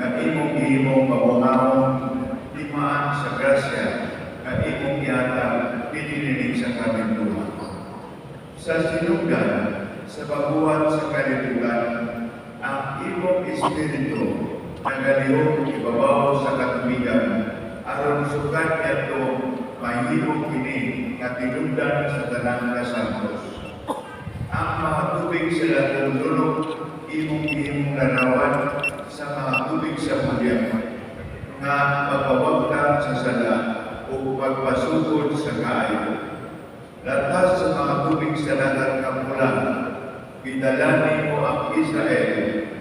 na imong ihimong mabungahon, limaan sa grasya, na imong yata pinilinig sa kabinduhan. Sa sinugdan, sa pagbuhat sa kalibutan, ang imong espiritu nagalihok ibabaw sa katubigan, aron sukat yato mahimong kini nga tinugdan sa tanang kasantos. Ang mga tubig sa latong dulog, imong larawan sa mga tubig sa bulyang, nga magpawagtang sa sala o pagpasugod sa kaayo. Latas sa mga tubig sa lahat kamulang, pinalani mo ang Israel,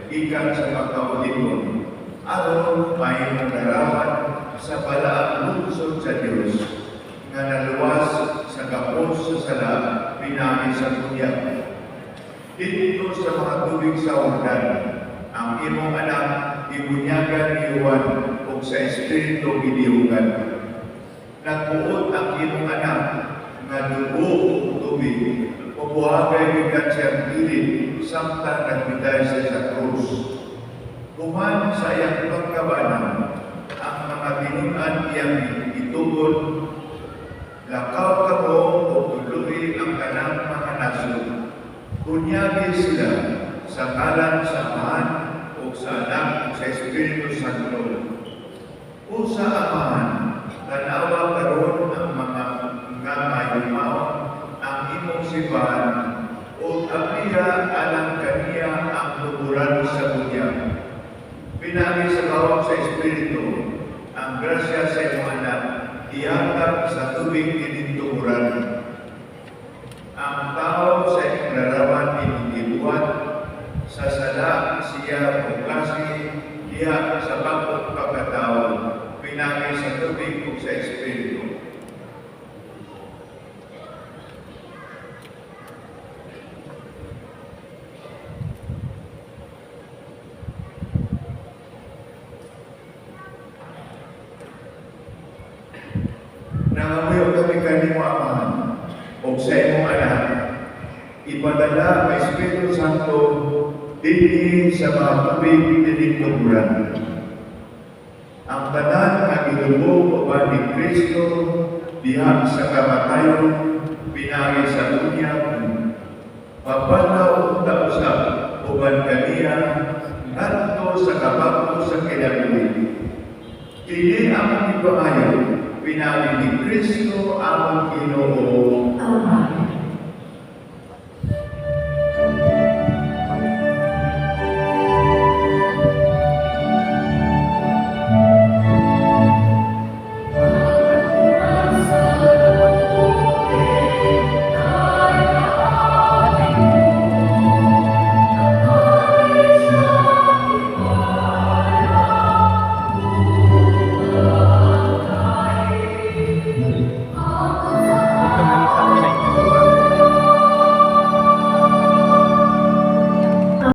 ikan sa pagkaulimon, aron mahimong larawan sa balaang lungsod sa Diyos, nga naluwas sa kapos sa sala, pinami sa bunyag. Dito sa mga tubig sa Jordan, ang imong anak, ibunyagan iwan o sa Espiritu gidihugan. Nagbuot ang imong anak, nga dugo o tubig, o buhagay gikan siyang pilit, samtang nagbitay siya sa krus. Kuman sa iyang pagkabanang, ang mga tinunan iyang itugod, lakaw kamo o tuluy ang kanang mga nasod. Kunyagi sila sa ngalan sa Amahan o sa Anak o sa Espiritu Santo. O sa Amahan, tanawa karon ang mga mayumaon ang imong sipahan o apiha alang kaniya ang tuburan sa bunyag. Pinagi sa bawang sa Espiritu, ang grasya sa imong anak, ihatag sa tubig tinintuburan. Ang tao sa imong larawan inugibuhat, sa sala siya o klase, diha sa bangkot pagkatao, pinagi sa tubig o sa Espiritu. Nangamuyo kami kanimo Amahan, o sa imong anak, ipadala ang Espiritu Santo dinhi sa mga tubig tinintuburan. Ang tanan nga gilubog uban ni Kristo diha sa kamatayon, pinagi sa bunyag, papanaw unta usab uban kaniya ngadto sa kabagto sa kinabuhi. Kini ang ipangayo, pinagi ni Kristo ang Ginoo. Amen.